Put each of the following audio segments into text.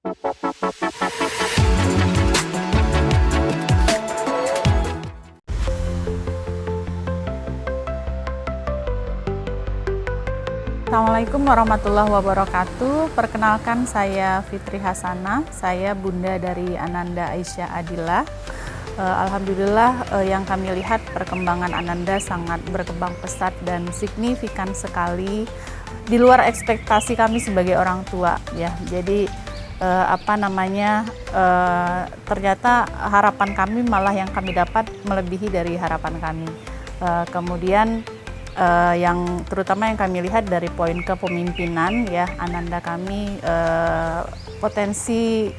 Assalamualaikum warahmatullahi wabarakatuh. Perkenalkan, saya Fitri Hasanah, saya bunda dari Ananda Aisyah Adila. Alhamdulillah, yang kami lihat perkembangan Ananda sangat berkembang pesat dan signifikan sekali di luar ekspektasi kami sebagai orang tua ya. Jadi ternyata harapan kami malah yang kami dapat melebihi dari harapan kami. Kemudian yang terutama yang kami lihat dari poin kepemimpinan ya, Ananda kami potensi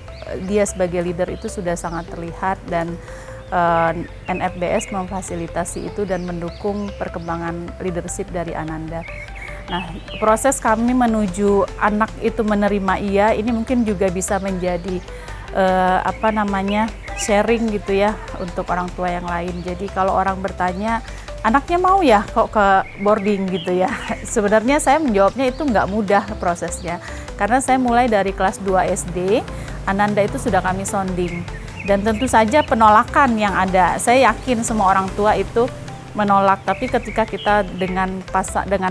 dia sebagai leader itu sudah sangat terlihat, dan NFBS memfasilitasi itu dan mendukung perkembangan leadership dari Ananda. Nah, proses kami menuju anak itu menerima ini mungkin juga bisa menjadi sharing gitu ya untuk orang tua yang lain. Jadi kalau orang bertanya, anaknya mau ya kok ke boarding gitu ya. Sebenarnya saya menjawabnya itu nggak mudah prosesnya. Karena saya mulai dari kelas 2 SD, Ananda itu sudah kami sounding. Dan tentu saja penolakan yang ada, saya yakin semua orang tua itu menolak. Tapi ketika kita dengan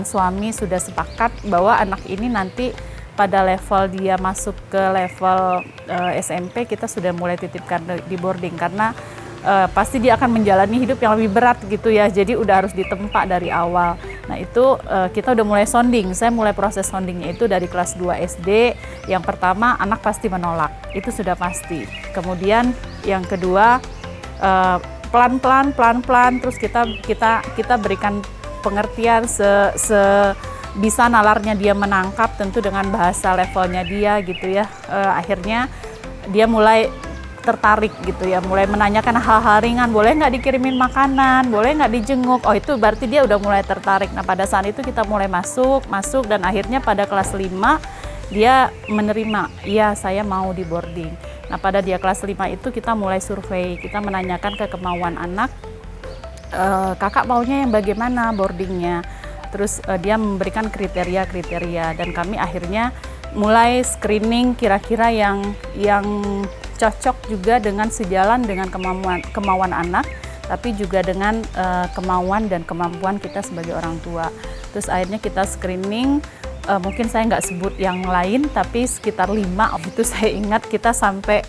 suami sudah sepakat bahwa anak ini nanti pada level dia masuk ke level SMP, kita sudah mulai titipkan di boarding. Karena pasti dia akan menjalani hidup yang lebih berat gitu ya, jadi udah harus ditempa dari awal. Nah itu kita udah mulai sounding, saya mulai proses soundingnya itu dari kelas 2 SD. Yang pertama, anak pasti menolak, itu sudah pasti. Kemudian yang kedua, pelan-pelan, terus kita berikan pengertian bisa nalarnya dia menangkap, tentu dengan bahasa levelnya dia gitu ya. Akhirnya dia mulai tertarik gitu ya, mulai menanyakan hal-hal ringan, boleh nggak dikirimin makanan, boleh nggak dijenguk, oh itu berarti dia udah mulai tertarik. Nah pada saat itu kita mulai masuk dan akhirnya pada kelas 5 dia menerima, iya saya mau di boarding. Nah pada dia kelas 5 itu kita mulai survei, kita menanyakan ke kemauan anak, kakak maunya yang bagaimana boardingnya, terus dia memberikan kriteria dan kami akhirnya mulai screening kira-kira yang cocok juga dengan sejalan dengan kemauan anak, tapi juga dengan kemauan dan kemampuan kita sebagai orang tua. Terus akhirnya kita screening, mungkin saya nggak sebut yang lain, tapi sekitar 5 itu saya ingat, kita sampai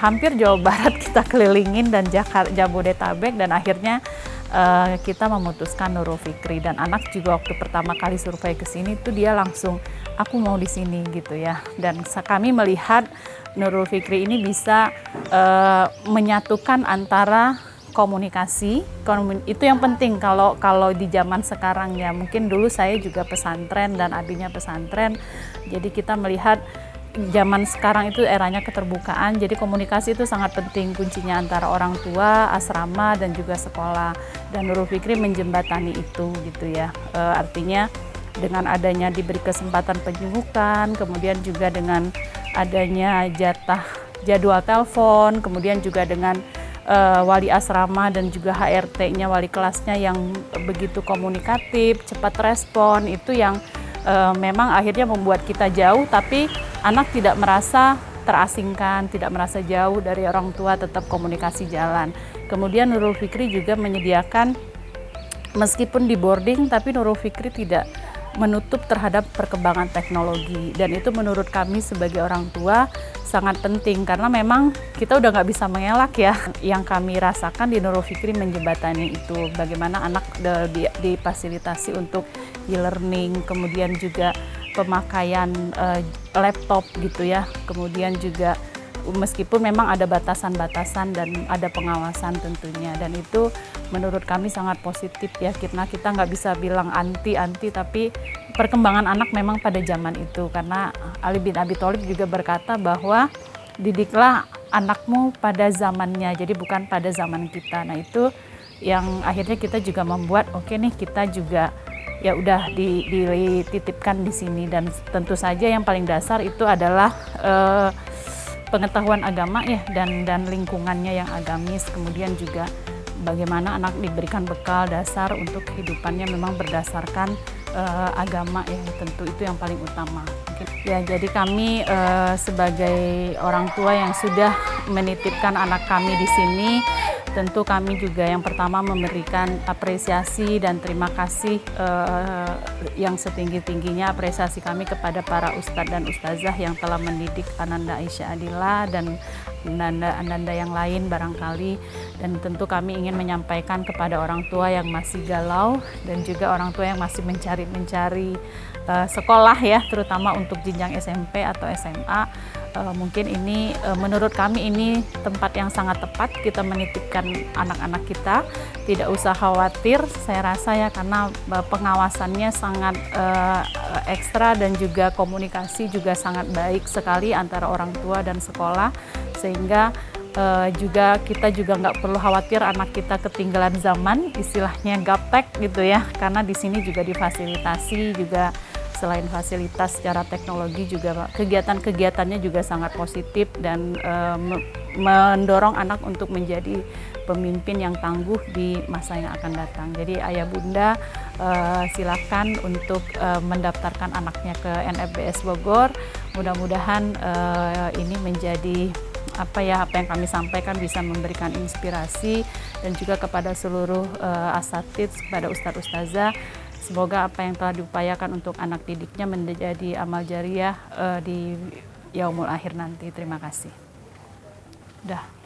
hampir Jawa Barat kita kelilingin dan Jabodetabek, dan akhirnya kita memutuskan Nurul Fikri. Dan anak juga waktu pertama kali survei ke sini tuh dia langsung, aku mau di sini gitu ya. Dan kami melihat Nurul Fikri ini bisa menyatukan antara komunikasi, itu yang penting kalau di zaman sekarang ya. Mungkin dulu saya juga pesantren dan abinya pesantren, jadi kita melihat zaman sekarang itu eranya keterbukaan, jadi komunikasi itu sangat penting, kuncinya antara orang tua, asrama, dan juga sekolah. Dan Nurul Fikri menjembatani itu gitu ya. Artinya dengan adanya diberi kesempatan penjengukan, kemudian juga dengan adanya jadwal telepon, kemudian juga dengan wali asrama dan juga HRT-nya, wali kelasnya yang begitu komunikatif, cepat respon, itu yang memang akhirnya membuat kita jauh, tapi anak tidak merasa terasingkan, tidak merasa jauh dari orang tua, tetap komunikasi jalan. Kemudian Nurul Fikri juga menyediakan, meskipun di boarding, tapi Nurul Fikri tidak menutup terhadap perkembangan teknologi, dan itu menurut kami sebagai orang tua sangat penting, karena memang kita udah nggak bisa mengelak ya. Yang kami rasakan di Nurul Fikri menjembatani itu, bagaimana anak difasilitasi untuk e-learning, kemudian juga pemakaian laptop gitu ya, kemudian juga meskipun memang ada batasan-batasan dan ada pengawasan tentunya, dan itu menurut kami sangat positif ya. Kita nggak bisa bilang anti, tapi perkembangan anak memang pada zaman itu, karena Ali bin Abi Thalib juga berkata bahwa didiklah anakmu pada zamannya, jadi bukan pada zaman kita. Nah itu yang akhirnya kita juga membuat oke nih, kita juga ya udah dititipkan di sini. Dan tentu saja yang paling dasar itu adalah pengetahuan agama ya, dan lingkungannya yang agamis, kemudian juga bagaimana anak diberikan bekal dasar untuk kehidupannya memang berdasarkan agama ya, tentu itu yang paling utama. Ya, jadi kami sebagai orang tua yang sudah menitipkan anak kami di sini, tentu kami juga yang pertama memberikan apresiasi dan terima kasih yang setinggi-tingginya, apresiasi kami kepada para ustadz dan ustazah yang telah mendidik Ananda Aisyah Adila dan Ananda yang lain barangkali. Dan tentu kami ingin menyampaikan kepada orang tua yang masih galau dan juga orang tua yang masih mencari sekolah ya, terutama untuk jenjang SMP atau SMA. Mungkin ini menurut kami ini tempat yang sangat tepat kita menitipkan anak-anak kita. Tidak usah khawatir, saya rasa ya, karena pengawasannya sangat ekstra dan juga komunikasi juga sangat baik sekali antara orang tua dan sekolah, sehingga juga kita juga nggak perlu khawatir anak kita ketinggalan zaman, istilahnya gaptek gitu ya, karena di sini juga difasilitasi juga. Selain fasilitas secara teknologi juga kegiatan-kegiatannya juga sangat positif dan mendorong anak untuk menjadi pemimpin yang tangguh di masa yang akan datang. Jadi ayah bunda silakan untuk mendaftarkan anaknya ke NFBS Bogor. Mudah-mudahan ini menjadi apa yang kami sampaikan bisa memberikan inspirasi dan juga kepada seluruh asatidz, kepada ustadz ustazah. Semoga apa yang telah diupayakan untuk anak didiknya menjadi amal jariah di yaumul akhir nanti. Terima kasih. Udah.